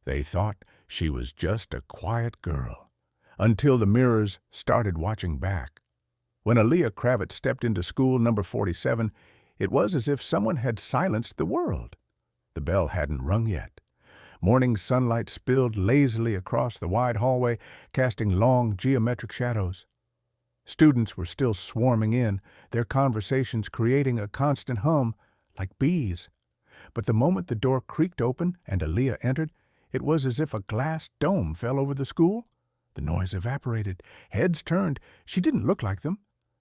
They thought she was just a quiet girl, until the mirrors started watching back. When Aaliyah Kravitz stepped into school number 47, it was as if someone had silenced the world. The bell hadn't rung yet. Morning sunlight spilled lazily across the wide hallway, casting long geometric shadows. Students were still swarming in, their conversations creating a constant hum, like bees. But the moment the door creaked open and Aaliyah entered, it was as if a glass dome fell over the school. The noise evaporated. Heads turned. She didn't look like them.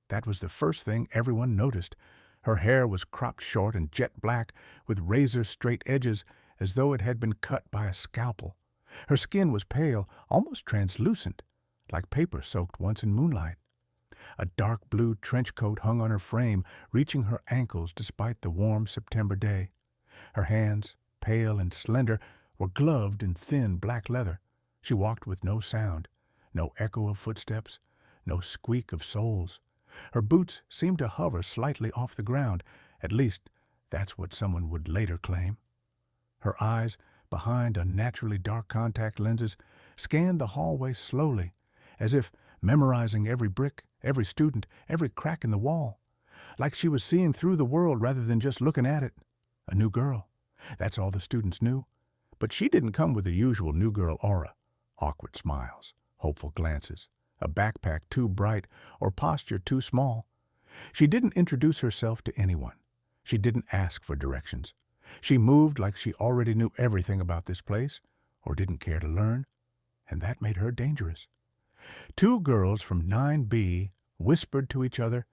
That was the first thing everyone noticed. Her hair was cropped short and jet black, with razor-straight edges, as though it had been cut by a scalpel. Her skin was pale, almost translucent, like paper soaked once in moonlight. A dark blue trench coat hung on her frame, reaching her ankles despite the warm September day. Her hands, pale and slender, were gloved in thin black leather. She walked with no sound, no echo of footsteps, no squeak of soles. Her boots seemed to hover slightly off the ground. At least, that's what someone would later claim. Her eyes, behind unnaturally dark contact lenses, scanned the hallway slowly, as if memorizing every brick, every student, every crack in the wall. Like she was seeing through the world rather than just looking at it. A new girl. That's all the students knew. But she didn't come with the usual new girl aura. Awkward smiles, hopeful glances, a backpack too bright or posture too small. She didn't introduce herself to anyone. She didn't ask for directions. She moved like she already knew everything about this place, or didn't care to learn, and that made her dangerous. Two girls from 9B whispered to each other,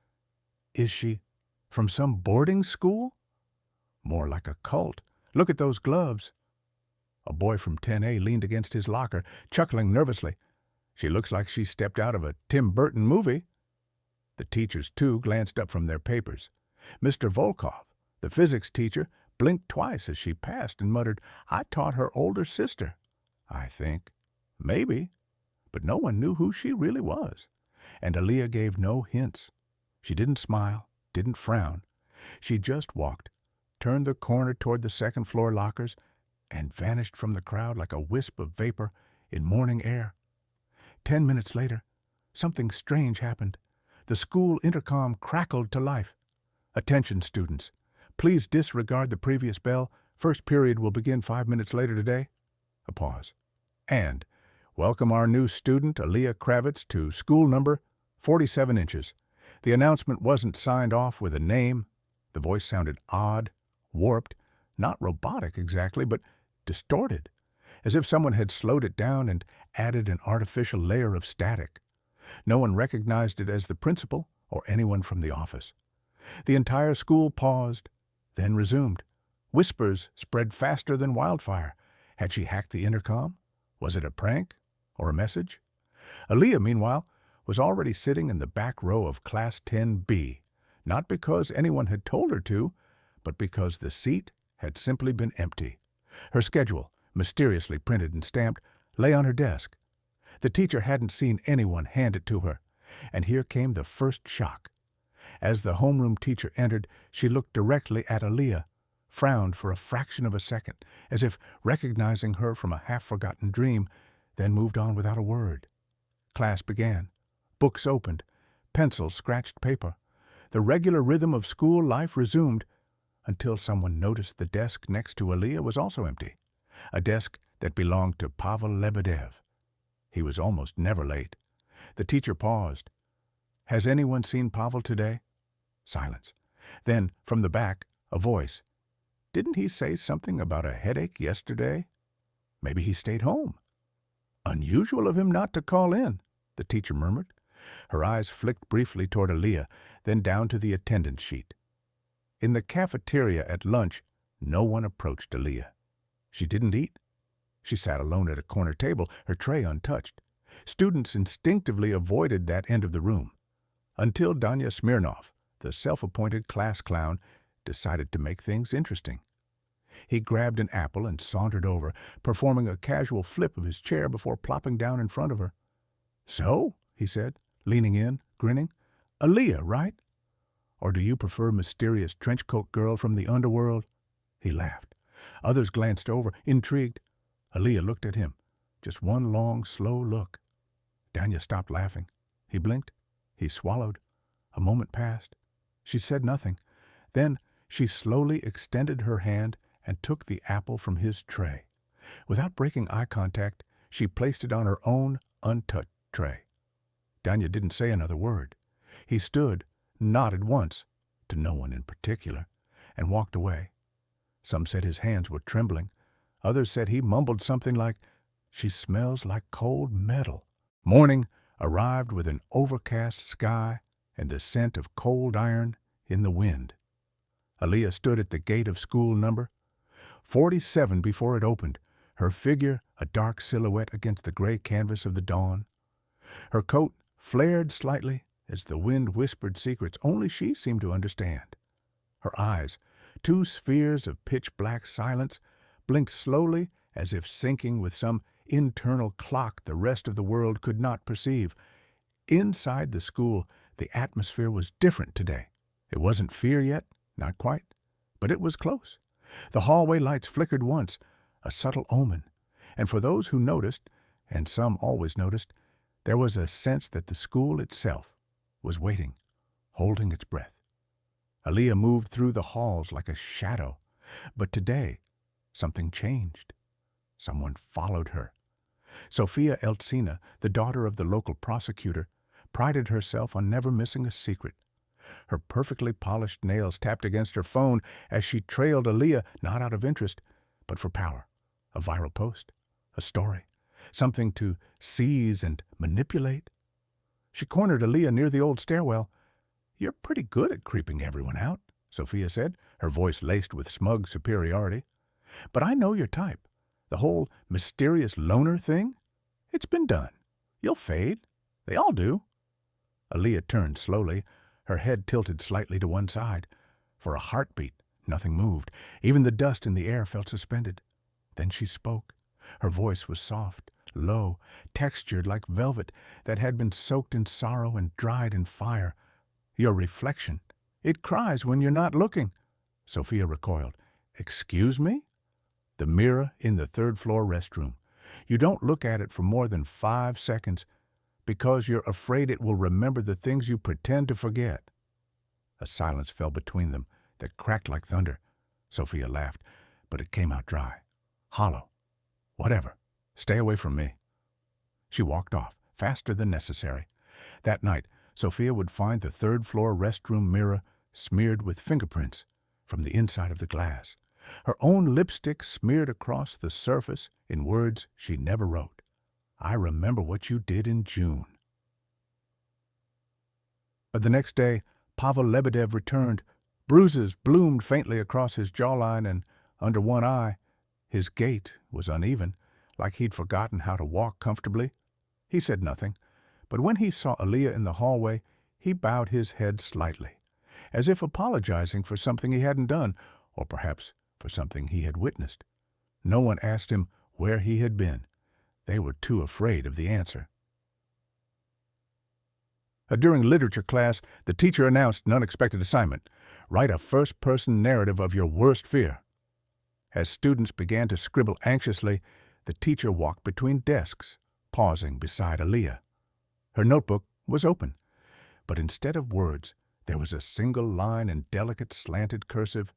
"Is she from some boarding school?" "More like a cult. Look at those gloves." A boy from 10A leaned against his locker, chuckling nervously. "She looks like she stepped out of a Tim Burton movie." The teachers, too, glanced up from their papers. Mr. Volkov, the physics teacher, blinked twice as she passed and muttered, "I taught her older sister." "I think." "Maybe." But no one knew who she really was. And Aaliyah gave no hints. She didn't smile, didn't frown. She just walked, turned the corner toward the second-floor lockers, and vanished from the crowd like a wisp of vapor in morning air. 10 minutes later, something strange happened. The school intercom crackled to life. "Attention, students. Please disregard the previous bell. First period will begin 5 minutes later today." A pause. "And welcome our new student, Aaliyah Kravitz, to school number 47 inches. The announcement wasn't signed off with a name." The voice sounded odd, warped, not robotic exactly, but distorted, as if someone had slowed it down and added an artificial layer of static. No one recognized it as the principal or anyone from the office. The entire school paused, then resumed. Whispers spread faster than wildfire. Had she hacked the intercom? Was it a prank or a message? Aaliyah, meanwhile, was already sitting in the back row of Class 10B, not because anyone had told her to, but because the seat had simply been empty. Her schedule, mysteriously printed and stamped, lay on her desk. The teacher hadn't seen anyone hand it to her, and here came the first shock. As the homeroom teacher entered, she looked directly at Aaliyah, frowned for a fraction of a second, as if recognizing her from a half-forgotten dream, then moved on without a word. Class began. Books opened. Pencils scratched paper. The regular rhythm of school life resumed, until someone noticed the desk next to Aaliyah was also empty, a desk that belonged to Pavel Lebedev. He was almost never late. The teacher paused. "Has anyone seen Pavel today?" Silence. Then, from the back, a voice. "Didn't he say something about a headache yesterday? Maybe he stayed home." "Unusual of him not to call in," the teacher murmured. Her eyes flicked briefly toward Aaliyah, then down to the attendance sheet. In the cafeteria at lunch, no one approached Aaliyah. She didn't eat. She sat alone at a corner table, her tray untouched. Students instinctively avoided that end of the room, until Danya Smirnov, the self-appointed class clown, decided to make things interesting. He grabbed an apple and sauntered over, performing a casual flip of his chair before plopping down in front of her. "So," he said, leaning in, grinning, "Aaliyah, right? Or do you prefer mysterious trenchcoat girl from the underworld?" He laughed. Others glanced over, intrigued. Aaliyah looked at him, just one long, slow look. Danya stopped laughing. He blinked. He swallowed. A moment passed. She said nothing. Then she slowly extended her hand and took the apple from his tray. Without breaking eye contact, she placed it on her own untouched tray. Danya didn't say another word. He stood, nodded once, to no one in particular, and walked away. Some said his hands were trembling. Others said he mumbled something like, "She smells like cold metal." Morning arrived with an overcast sky and the scent of cold iron in the wind. Aaliyah stood at the gate of school number 47 before it opened, her figure a dark silhouette against the gray canvas of the dawn. Her coat flared slightly as the wind whispered secrets only she seemed to understand. Her eyes, two spheres of pitch-black silence, blinked slowly as if syncing with some internal clock the rest of the world could not perceive. Inside the school, the atmosphere was different today. It wasn't fear yet, not quite, but it was close. The hallway lights flickered once, a subtle omen, and for those who noticed, and some always noticed, there was a sense that the school itself was waiting, holding its breath. Aaliyah moved through the halls like a shadow, but today something changed. Someone followed her. Sophia Eltsina, the daughter of the local prosecutor, prided herself on never missing a secret. Her perfectly polished nails tapped against her phone as she trailed Aaliyah not out of interest, but for power. A viral post, a story, something to seize and manipulate. She cornered Aaliyah near the old stairwell. "You're pretty good at creeping everyone out," Sophia said, her voice laced with smug superiority. "But I know your type. The whole mysterious loner thing? It's been done. You'll fade. They all do." Aaliyah turned slowly, her head tilted slightly to one side. For a heartbeat, nothing moved. Even the dust in the air felt suspended. Then she spoke. Her voice was soft, low, textured like velvet that had been soaked in sorrow and dried in fire. "Your reflection. It cries when you're not looking." Sophia recoiled. "Excuse me?" "The mirror in the third-floor restroom. You don't look at it for more than 5 seconds because you're afraid it will remember the things you pretend to forget." A silence fell between them that cracked like thunder. Sophia laughed, but it came out dry, hollow. "Whatever. Stay away from me." She walked off, faster than necessary. That night, Sophia would find the third-floor restroom mirror smeared with fingerprints from the inside of the glass. Her own lipstick smeared across the surface in words she never wrote. "I remember what you did in June." But the next day, Pavel Lebedev returned. Bruises bloomed faintly across his jawline and under one eye. His gait was uneven, like he'd forgotten how to walk comfortably. He said nothing, but when he saw Aaliyah in the hallway, he bowed his head slightly, as if apologizing for something he hadn't done, or perhaps for something he had witnessed. No one asked him where he had been. They were too afraid of the answer. During literature class, the teacher announced an unexpected assignment. Write a first-person narrative of your worst fear. As students began to scribble anxiously, the teacher walked between desks, pausing beside Aaliyah. Her notebook was open, but instead of words, there was a single line in delicate slanted cursive.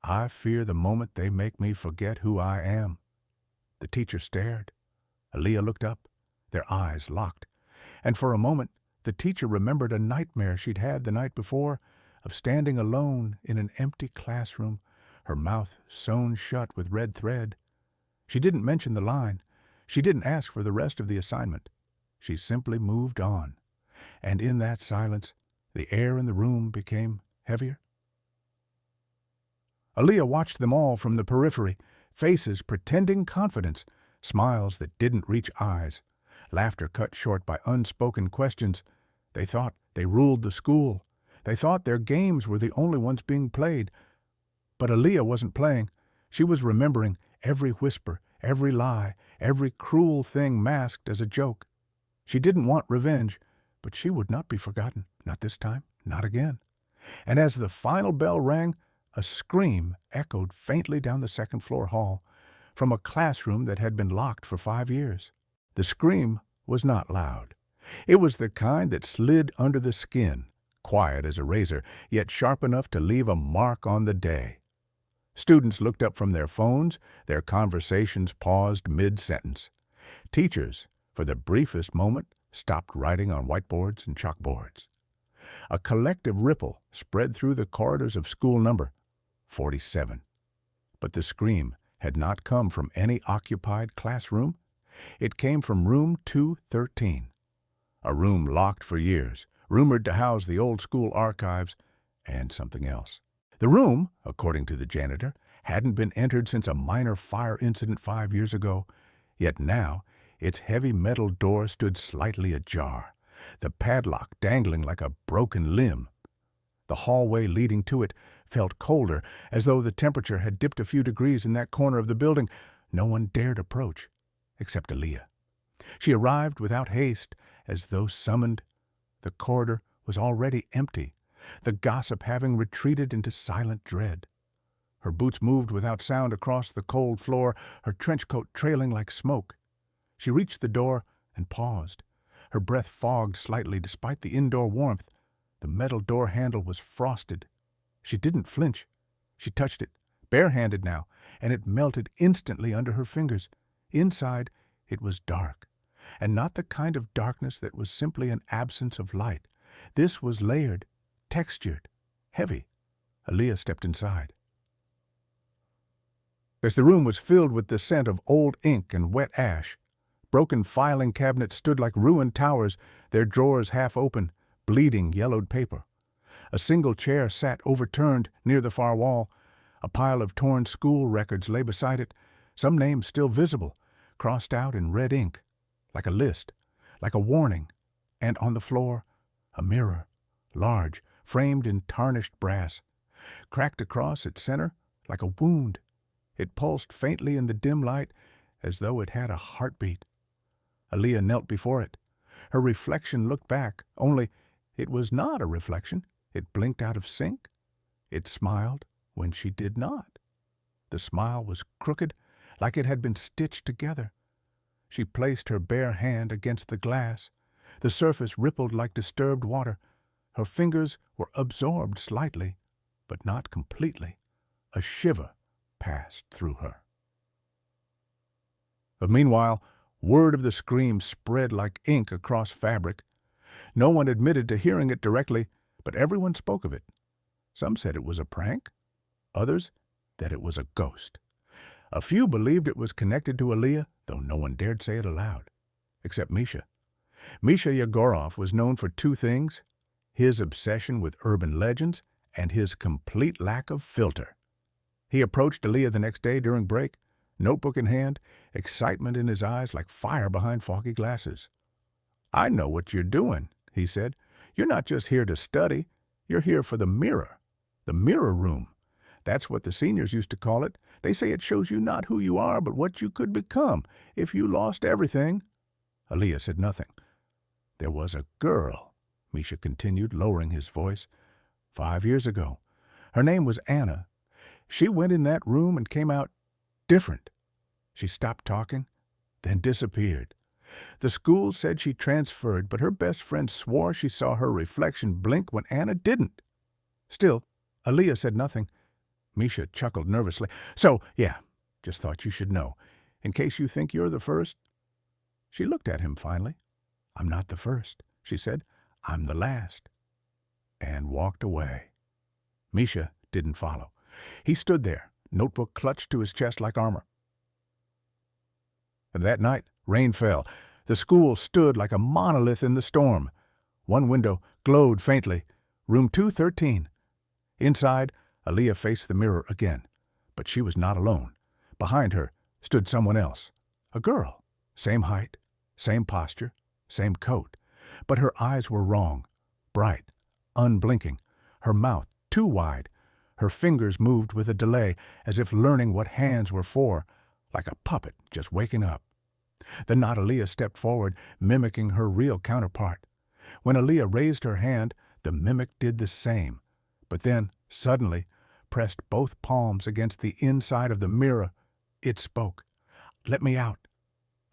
"I fear the moment they make me forget who I am." The teacher stared. Aaliyah looked up, their eyes locked, and for a moment the teacher remembered a nightmare she'd had the night before of standing alone in an empty classroom, her mouth sewn shut with red thread. She didn't mention the line. She didn't ask for the rest of the assignment. She simply moved on, and in that silence, the air in the room became heavier. Aaliyah watched them all from the periphery, faces pretending confidence, smiles that didn't reach eyes, laughter cut short by unspoken questions. They thought they ruled the school. They thought their games were the only ones being played. But Aaliyah wasn't playing. She was remembering every whisper, every lie, every cruel thing masked as a joke. She didn't want revenge, but she would not be forgotten, not this time, not again. And as the final bell rang, a scream echoed faintly down the second-floor hall. from a classroom that had been locked for 5 years. The scream was not loud. It was the kind that slid under the skin, quiet as a razor, yet sharp enough to leave a mark on the day. Students looked up from their phones, their conversations paused mid-sentence. Teachers, for the briefest moment, stopped writing on whiteboards and chalkboards. A collective ripple spread through the corridors of school number 47. But the scream had not come from any occupied classroom. It came from room 213, a room locked for years, rumored to house the old school archives and something else. The room, according to the janitor, hadn't been entered since a minor fire incident 5 years ago, yet now its heavy metal door stood slightly ajar, the padlock dangling like a broken limb. The hallway leading to it felt colder, as though the temperature had dipped a few degrees in that corner of the building. No one dared approach, except Aaliyah. She arrived without haste, as though summoned. The corridor was already empty, the gossip having retreated into silent dread. Her boots moved without sound across the cold floor, her trench coat trailing like smoke. She reached the door and paused. Her breath fogged slightly despite the indoor warmth. The metal door handle was frosted. She didn't flinch. She touched it, barehanded now, and it melted instantly under her fingers. Inside, it was dark, and not the kind of darkness that was simply an absence of light. This was layered, textured, heavy. Aaliyah stepped inside. As the room was filled with the scent of old ink and wet ash, broken filing cabinets stood like ruined towers, their drawers half open, bleeding yellowed paper. A single chair sat overturned near the far wall. A pile of torn school records lay beside it, some names still visible, crossed out in red ink, like a list, like a warning. And on the floor, a mirror, large, framed in tarnished brass, cracked across its center like a wound. It pulsed faintly in the dim light, as though it had a heartbeat. Aaliyah knelt before it. Her reflection looked back, only it was not a reflection. It blinked out of sync. It smiled when she did not. The smile was crooked, like it had been stitched together. She placed her bare hand against the glass. The surface rippled like disturbed water. Her fingers were absorbed slightly, but not completely. A shiver passed through her. But meanwhile, word of the scream spread like ink across fabric. No one admitted to hearing it directly, but everyone spoke of it. Some said it was a prank, others that it was a ghost. A few believed it was connected to Aaliyah, though no one dared say it aloud, except Misha. Misha Yegorov was known for two things: his obsession with urban legends and his complete lack of filter. He approached Aaliyah the next day during break, notebook in hand, excitement in his eyes like fire behind foggy glasses. "I know what you're doing," he said. "You're not just here to study. You're here for the mirror room. That's what the seniors used to call it. They say it shows you not who you are, but what you could become if you lost everything." Aaliyah said nothing. "There was a girl," Misha continued, lowering his voice, 5 years ago. "Her name was Anna. She went in that room and came out different. She stopped talking, then disappeared. The school said she transferred, but her best friend swore she saw her reflection blink when Anna didn't." Still, Aaliyah said nothing. Misha chuckled nervously. "So, yeah, just thought you should know, in case you think you're the first." She looked at him finally. "I'm not the first," she said. "I'm the last," and walked away. Misha didn't follow. He stood there, notebook clutched to his chest like armor. And that night, rain fell. The school stood like a monolith in the storm. One window glowed faintly. Room 213. Inside, Aaliyah faced the mirror again. But she was not alone. Behind her stood someone else. A girl. Same height, same posture, same coat. But her eyes were wrong. Bright, unblinking. Her mouth too wide. Her fingers moved with a delay, as if learning what hands were for, like a puppet just waking up. The not Aaliyah stepped forward, mimicking her real counterpart. When Aaliyah raised her hand, the mimic did the same, but then, suddenly, pressed both palms against the inside of the mirror. It spoke. "Let me out."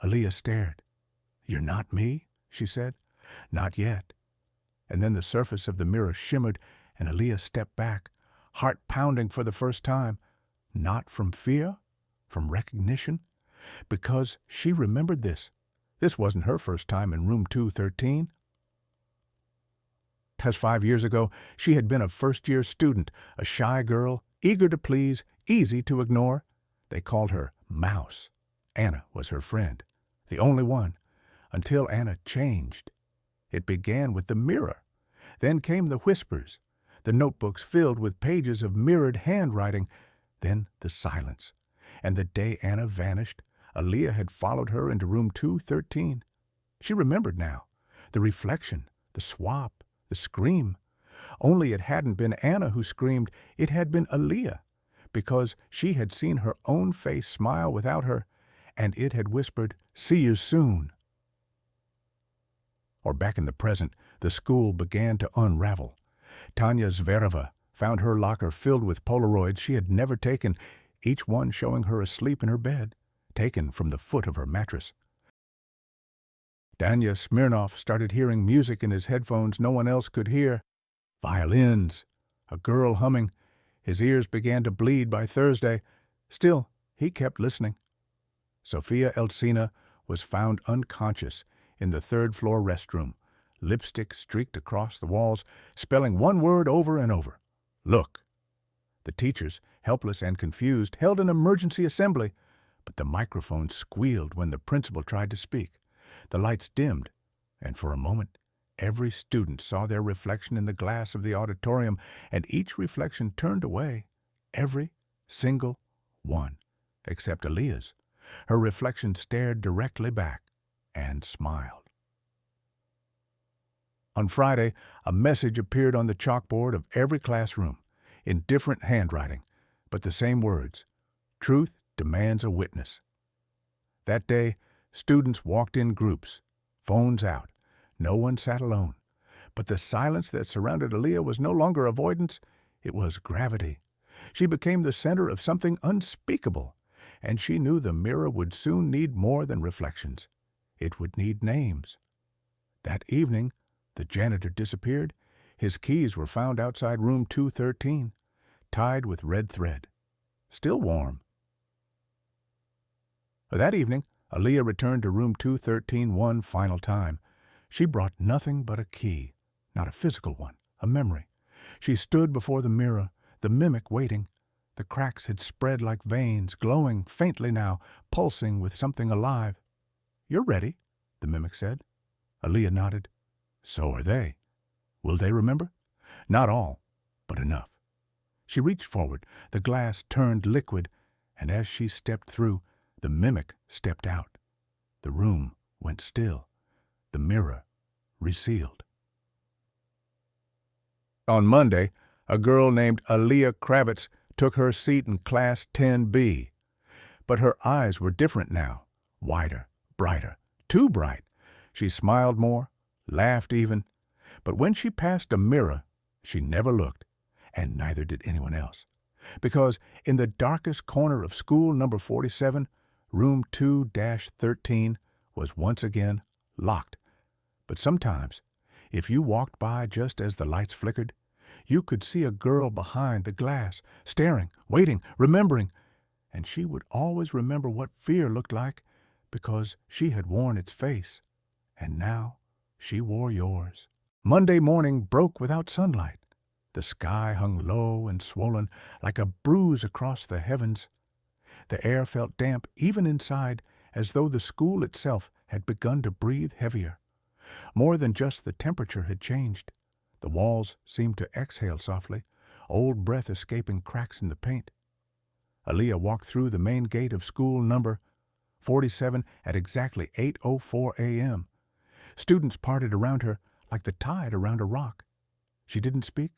Aaliyah stared. "You're not me?" she said. "Not yet." And then the surface of the mirror shimmered, and Aaliyah stepped back, heart pounding for the first time, not from fear, from recognition, because she remembered this. This wasn't her first time in room 213. 'Twas 5 years ago, she had been a first-year student, a shy girl, eager to please, easy to ignore. They called her Mouse. Anna was her friend, the only one, until Anna changed. It began with the mirror. Then came the whispers, the notebooks filled with pages of mirrored handwriting, then the silence. And the day Anna vanished, Aaliyah had followed her into room 213. She remembered now, the reflection, the swap, the scream. Only it hadn't been Anna who screamed, it had been Aaliyah, because she had seen her own face smile without her, and it had whispered, "See you soon." Or back in the present, the school began to unravel. Tanya Zvereva found her locker filled with Polaroids she had never taken, each one showing her asleep in her bed, taken from the foot of her mattress. Danya Smirnov started hearing music in his headphones no one else could hear. Violins, a girl humming. His ears began to bleed by Thursday. Still, he kept listening. Sofia Eltsina was found unconscious in the third-floor restroom, lipstick streaked across the walls, spelling one word over and over: "Look." The teachers, helpless and confused, held an emergency assembly, but the microphone squealed when the principal tried to speak. The lights dimmed, and for a moment, every student saw their reflection in the glass of the auditorium, and each reflection turned away, every single one, except Aaliyah's. Her reflection stared directly back and smiled. On Friday, a message appeared on the chalkboard of every classroom, in different handwriting, but the same words: "Truth demands a witness." That day, students walked in groups, phones out. No one sat alone. But the silence that surrounded Aaliyah was no longer avoidance, it was gravity. She became the center of something unspeakable, and she knew the mirror would soon need more than reflections. It would need names. That evening, the janitor disappeared. His keys were found outside room 213, tied with red thread. Still warm. That evening, Aaliyah returned to room 213 one final time. She brought nothing but a key, not a physical one, a memory. She stood before the mirror, the mimic waiting. The cracks had spread like veins, glowing faintly now, pulsing with something alive. "You're ready," the mimic said. Aaliyah nodded. "So are they. Will they remember?" "Not all, but enough." She reached forward. The glass turned liquid, and as she stepped through, the mimic stepped out. The room went still. The mirror resealed. On Monday, a girl named Aaliyah Kravitz took her seat in Class 10B. But her eyes were different now, wider, brighter, too bright. She smiled more, laughed even. But when she passed a mirror, she never looked, and neither did anyone else. Because in the darkest corner of school number 47, room 2-13 was once again locked. But sometimes, if you walked by just as the lights flickered, you could see a girl behind the glass, staring, waiting, remembering. And she would always remember what fear looked like, because she had worn its face. And now she wore yours. Monday morning broke without sunlight. The sky hung low and swollen, like a bruise across the heavens. The air felt damp even inside, as though the school itself had begun to breathe heavier. More than just the temperature had changed. The walls seemed to exhale softly, old breath escaping cracks in the paint. Aaliyah walked through the main gate of school number 47 at exactly 8:04 a.m. Students parted around her like the tide around a rock. She didn't speak,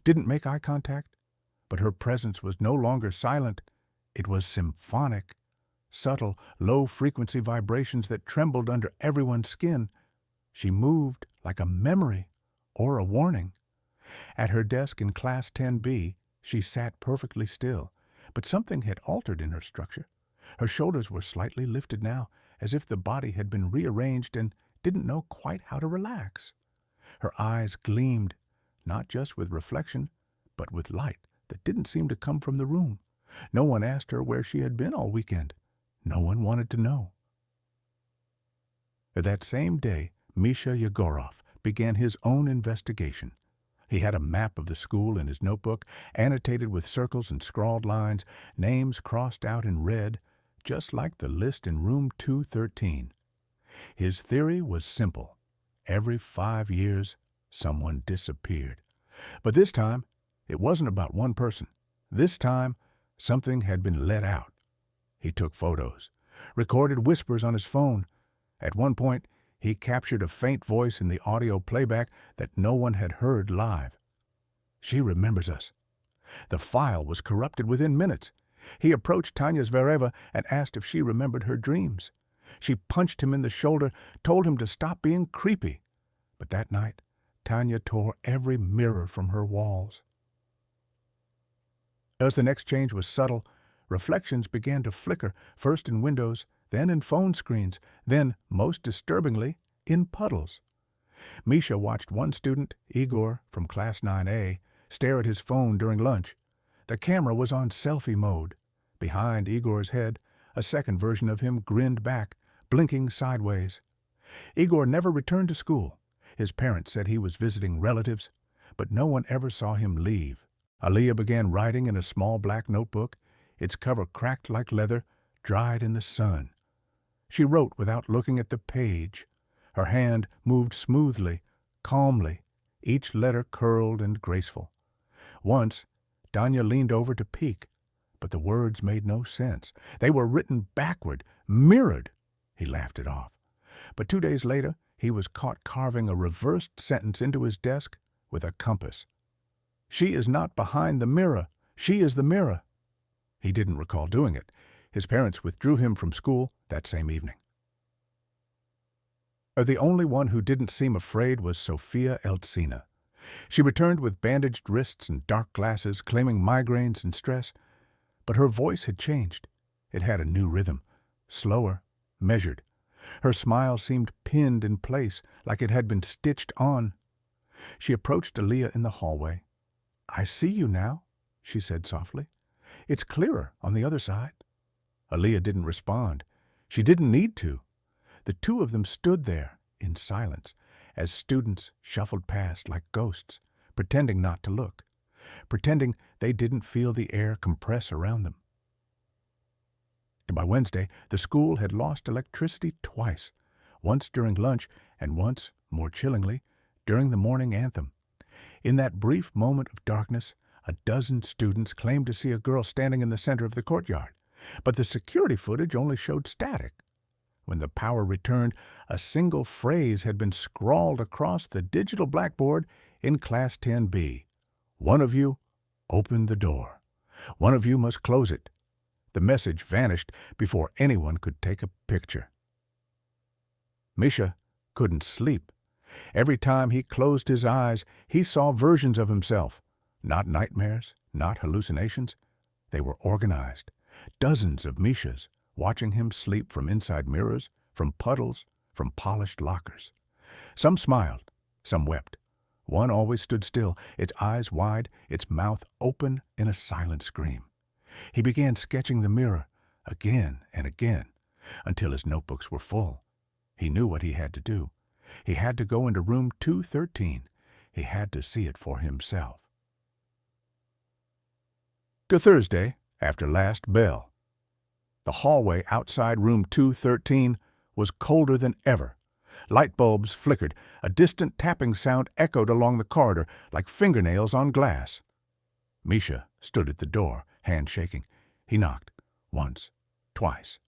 didn't make eye contact, but her presence was no longer silent. It was symphonic, subtle, low-frequency vibrations that trembled under everyone's skin. She moved like a memory or a warning. At her desk in Class 10B, she sat perfectly still, but something had altered in her structure. Her shoulders were slightly lifted now, as if the body had been rearranged and didn't know quite how to relax. Her eyes gleamed, not just with reflection, but with light that didn't seem to come from the room. No one asked her where she had been all weekend. No one wanted to know. That same day, Misha Yegorov began his own investigation. He had a map of the school in his notebook, annotated with circles and scrawled lines, names crossed out in red, just like the list in room 213. His theory was simple. Every 5 years, someone disappeared. But this time, it wasn't about one person. This time, something had been let out. He took photos, recorded whispers on his phone. At one point, he captured a faint voice in the audio playback that no one had heard live. "She remembers us." The file was corrupted within minutes. He approached Tanya Zvereva and asked if she remembered her dreams. She punched him in the shoulder, told him to stop being creepy. But that night, Tanya tore every mirror from her walls. As the next change was subtle, reflections began to flicker, first in windows, then in phone screens, then, most disturbingly, in puddles. Misha watched one student, Igor, from Class 9A, stare at his phone during lunch. The camera was on selfie mode. Behind Igor's head, a second version of him grinned back, blinking sideways. Igor never returned to school. His parents said he was visiting relatives, but no one ever saw him leave. Aliyah began writing in a small black notebook, its cover cracked like leather, dried in the sun. She wrote without looking at the page. Her hand moved smoothly, calmly, each letter curled and graceful. Once, Tanya leaned over to peek, but the words made no sense. They were written backward, mirrored. He laughed it off. But 2 days later, he was caught carving a reversed sentence into his desk with a compass. "She is not behind the mirror. She is the mirror." He didn't recall doing it. His parents withdrew him from school that same evening. The only one who didn't seem afraid was Sofia Eltsina. She returned with bandaged wrists and dark glasses, claiming migraines and stress. But her voice had changed. It had a new rhythm, slower, measured. Her smile seemed pinned in place, like it had been stitched on. She approached Aliyah in the hallway. "I see you now," she said softly. "It's clearer on the other side." Aliyah didn't respond. She didn't need to. The two of them stood there in silence as students shuffled past like ghosts, pretending not to look, pretending they didn't feel the air compress around them. By Wednesday, the school had lost electricity twice, once during lunch and once, more chillingly, during the morning anthem. In that brief moment of darkness, a dozen students claimed to see a girl standing in the center of the courtyard, but the security footage only showed static. When the power returned, a single phrase had been scrawled across the digital blackboard in Class 10B. "One of you, open the door. One of you must close it." The message vanished before anyone could take a picture. Misha couldn't sleep. Every time he closed his eyes, he saw versions of himself. Not nightmares, not hallucinations. They were organized. Dozens of Mishas, watching him sleep from inside mirrors, from puddles, from polished lockers. Some smiled, some wept. One always stood still, its eyes wide, its mouth open in a silent scream. He began sketching the mirror, again and again, until his notebooks were full. He knew what he had to do. He had to go into room 213. He had to see it for himself. To Thursday, after last bell. The hallway outside room 213 was colder than ever. Light bulbs flickered. A distant tapping sound echoed along the corridor like fingernails on glass. Misha stood at the door, hand shaking. He knocked. Once, twice.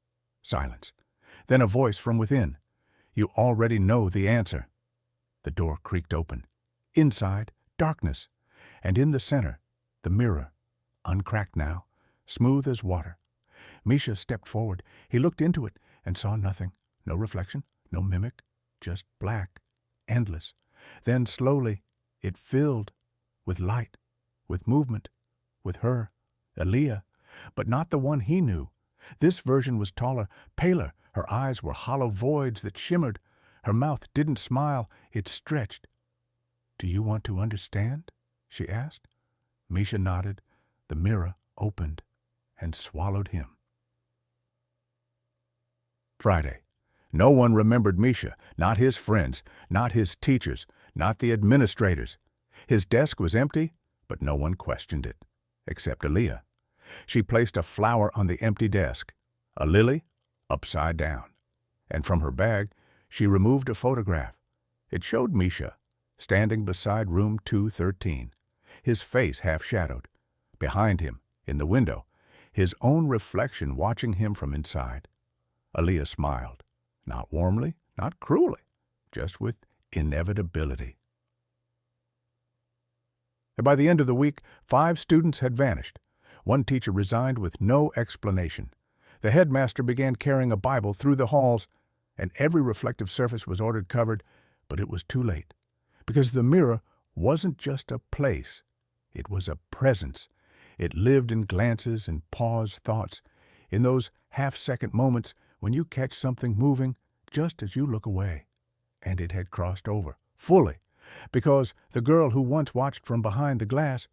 Silence. Then a voice from within. "You already know the answer." The door creaked open. Inside, darkness. And in the center, the mirror, uncracked now, smooth as water. Misha stepped forward. He looked into it and saw nothing. No reflection, no mimic, just black, endless. Then slowly it filled with light, with movement, with her, Aliyah, but not the one he knew. This version was taller, paler. Her eyes were hollow voids that shimmered. Her mouth didn't smile, it stretched. "Do you want to understand?" she asked. Misha nodded. The mirror opened and swallowed him. Friday. No one remembered Misha, not his friends, not his teachers, not the administrators. His desk was empty, but no one questioned it, except Aaliyah. She placed a flower on the empty desk, a lily upside down, and from her bag she removed a photograph. It showed Misha, standing beside room 213, his face half-shadowed. Behind him, in the window, his own reflection watching him from inside. Aaliyah smiled, not warmly, not cruelly, just with inevitability. By the end of the week, 5 students had vanished. One teacher resigned with no explanation. The headmaster began carrying a Bible through the halls, and every reflective surface was ordered covered, but it was too late, because the mirror wasn't just a place, it was a presence. It lived in glances and paused thoughts, in those half-second moments when you catch something moving just as you look away. And it had crossed over, fully, because the girl who once watched from behind the glass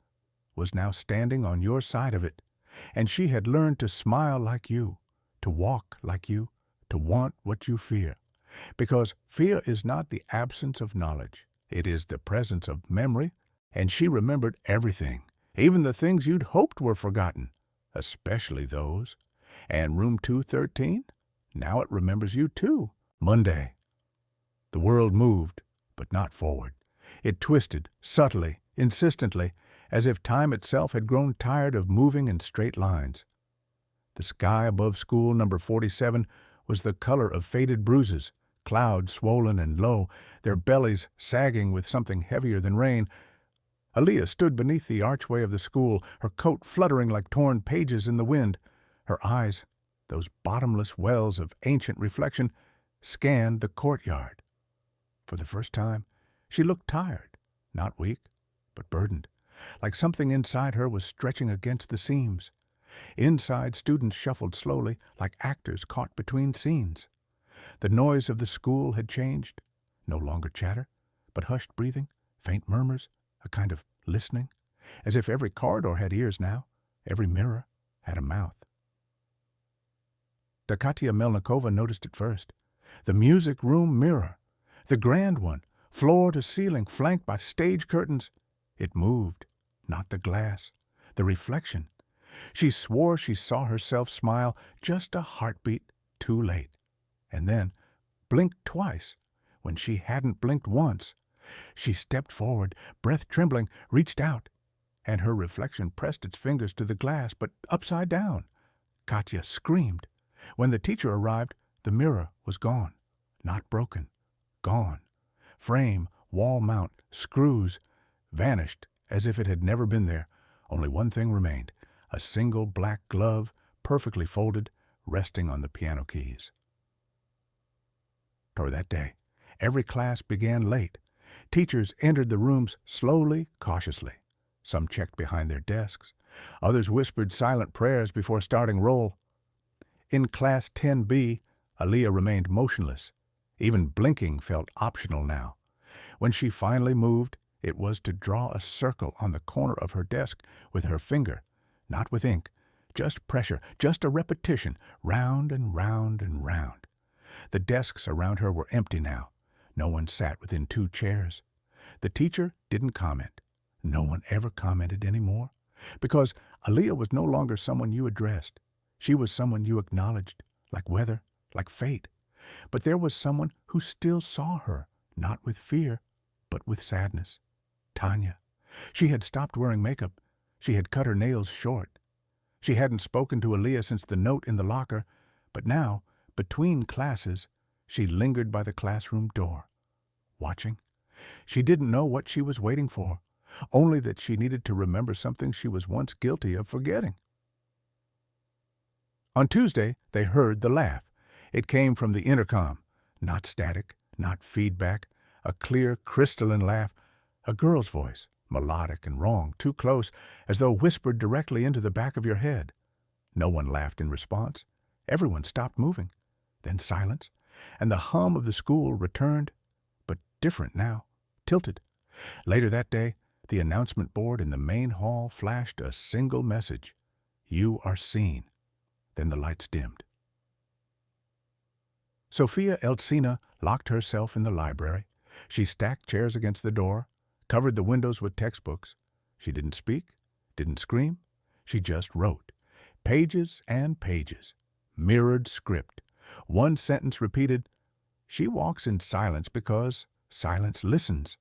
was now standing on your side of it, and she had learned to smile like you, to walk like you, to want what you fear. Because fear is not the absence of knowledge, it is the presence of memory, and she remembered everything, even the things you'd hoped were forgotten, especially those. And room 213? Now it remembers you too. Monday. The world moved, but not forward. It twisted, subtly, insistently, as if time itself had grown tired of moving in straight lines. The sky above school number 47 was the color of faded bruises, clouds swollen and low, their bellies sagging with something heavier than rain. Aaliyah stood beneath the archway of the school, her coat fluttering like torn pages in the wind. Her eyes, those bottomless wells of ancient reflection, scanned the courtyard. For the first time, she looked tired, not weak, but burdened, like something inside her was stretching against the seams. Inside, students shuffled slowly, like actors caught between scenes. The noise of the school had changed, no longer chatter, but hushed breathing, faint murmurs, a kind of listening, as if every corridor had ears now, every mirror had a mouth. Katia Melnikova noticed it first. The music room mirror, the grand one, floor to ceiling, flanked by stage curtains. It moved, not the glass, the reflection. She swore she saw herself smile just a heartbeat too late, and then blinked twice when she hadn't blinked once. She stepped forward, breath trembling, reached out, and her reflection pressed its fingers to the glass, but upside down. Katya screamed. When the teacher arrived, the mirror was gone, not broken, gone. Frame, wall mount, screws, vanished as if it had never been there. Only one thing remained, a single black glove, perfectly folded, resting on the piano keys. Toward that day, every class began late. Teachers entered the rooms slowly, cautiously. Some checked behind their desks. Others whispered silent prayers before starting roll. In Class 10B, Aaliyah remained motionless. Even blinking felt optional now. When she finally moved, it was to draw a circle on the corner of her desk with her finger, not with ink, just pressure, just a repetition, round and round and round. The desks around her were empty now. No one sat within 2 chairs. The teacher didn't comment. No one ever commented anymore, because Aaliyah was no longer someone you addressed. She was someone you acknowledged, like weather, like fate. But there was someone who still saw her, not with fear, but with sadness. Tanya. She had stopped wearing makeup. She had cut her nails short. She hadn't spoken to Aaliyah since the note in the locker, but now, between classes, she lingered by the classroom door, watching. She didn't know what she was waiting for, only that she needed to remember something she was once guilty of forgetting. On Tuesday, they heard the laugh. It came from the intercom, not static, not feedback, a clear, crystalline laugh, a girl's voice, melodic and wrong, too close, as though whispered directly into the back of your head. No one laughed in response. Everyone stopped moving. Then silence, and the hum of the school returned, but different now, tilted. Later that day, the announcement board in the main hall flashed a single message: "You are seen." Then the lights dimmed. Sophia Eltsina locked herself in the library. She stacked chairs against the door, covered the windows with textbooks. She didn't speak, didn't scream. She just wrote. Pages and pages. Mirrored script. One sentence repeated, "She walks in silence because silence listens."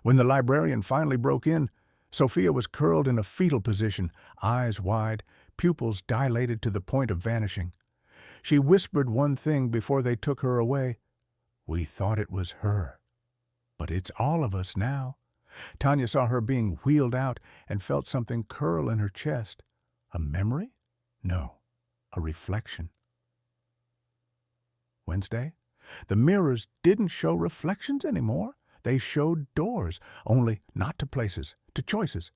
When the librarian finally broke in, Sophia was curled in a fetal position, eyes wide, pupils dilated to the point of vanishing. She whispered one thing before they took her away. "We thought it was her. But it's all of us now." Tanya saw her being wheeled out and felt something curl in her chest. A memory? No, a reflection. Wednesday? The mirrors didn't show reflections anymore. They showed doors, only not to places, to choices.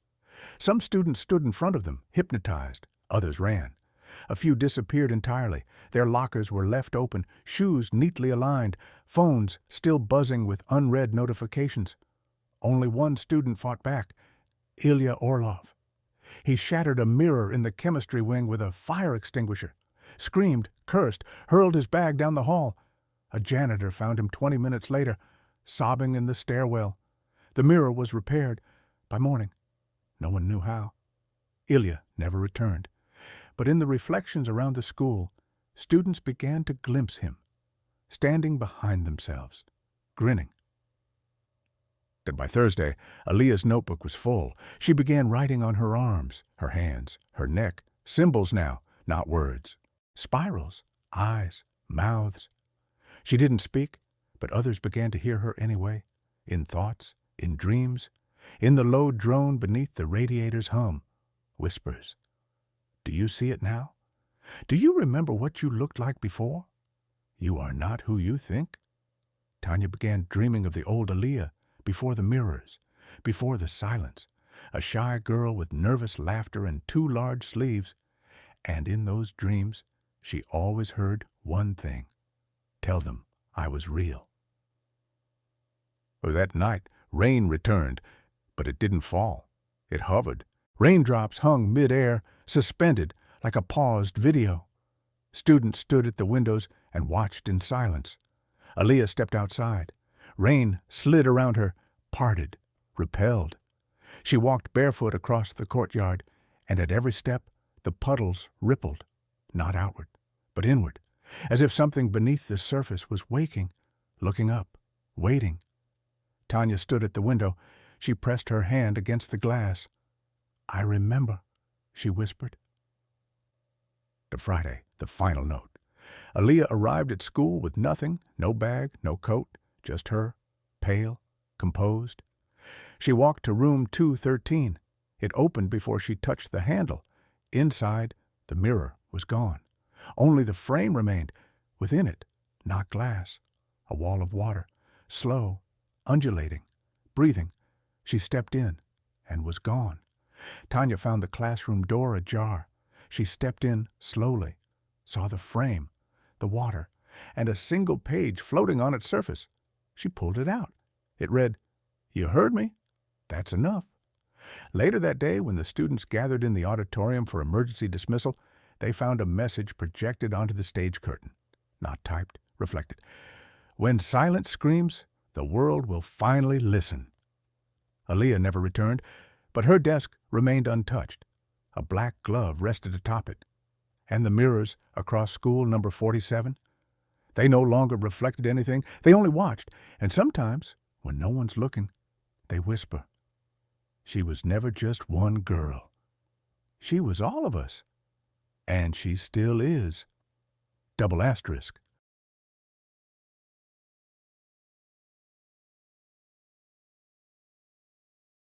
Some students stood in front of them, hypnotized. Others ran. A few disappeared entirely. Their lockers were left open, shoes neatly aligned, phones still buzzing with unread notifications. Only one student fought back, Ilya Orlov. He shattered a mirror in the chemistry wing with a fire extinguisher, screamed, cursed, hurled his bag down the hall. A janitor found him 20 minutes later, sobbing in the stairwell. The mirror was repaired by morning. No one knew how. Ilya never returned. But in the reflections around the school, students began to glimpse him, standing behind themselves, grinning. But by Thursday, Aaliyah's notebook was full. She began writing on her arms, her hands, her neck, symbols now, not words. Spirals, eyes, mouths. She didn't speak, but others began to hear her anyway, in thoughts, in dreams, in the low drone beneath the radiator's hum. Whispers. Do you see it now? Do you remember what you looked like before? You are not who you think. Tanya began dreaming of the old Aaliyah, before the mirrors, before the silence, a shy girl with nervous laughter and 2 large sleeves. And in those dreams, she always heard one thing: tell them I was real. That night, rain returned, but it didn't fall. It hovered. Raindrops hung mid-air, suspended like a paused video. Students stood at the windows and watched in silence. Aaliyah stepped outside. Rain slid around her, parted, repelled. She walked barefoot across the courtyard, and at every step the puddles rippled, not outward, but inward, as if something beneath the surface was waking, looking up, waiting. Tanya stood at the window. She pressed her hand against the glass. "I remember," she whispered. The Friday, the final note. Aaliyah arrived at school with nothing, no bag, no coat, just her, pale, composed. She walked to room 213. It opened before she touched the handle. Inside, the mirror was gone. Only the frame remained. Within it, not glass, a wall of water, slow, undulating, breathing. She stepped in and was gone. Tanya found the classroom door ajar. She stepped in slowly, saw the frame, the water, and a single page floating on its surface. She pulled it out. It read, "You heard me? That's enough." Later that day, when the students gathered in the auditorium for emergency dismissal, they found a message projected onto the stage curtain. Not typed, reflected. "When silence screams, the world will finally listen." Aaliyah never returned, but her desk remained untouched. A black glove rested atop it. And the mirrors across school number 47? They no longer reflected anything. They only watched. And sometimes, when no one's looking, they whisper. She was never just one girl. She was all of us. And she still is. Double asterisk.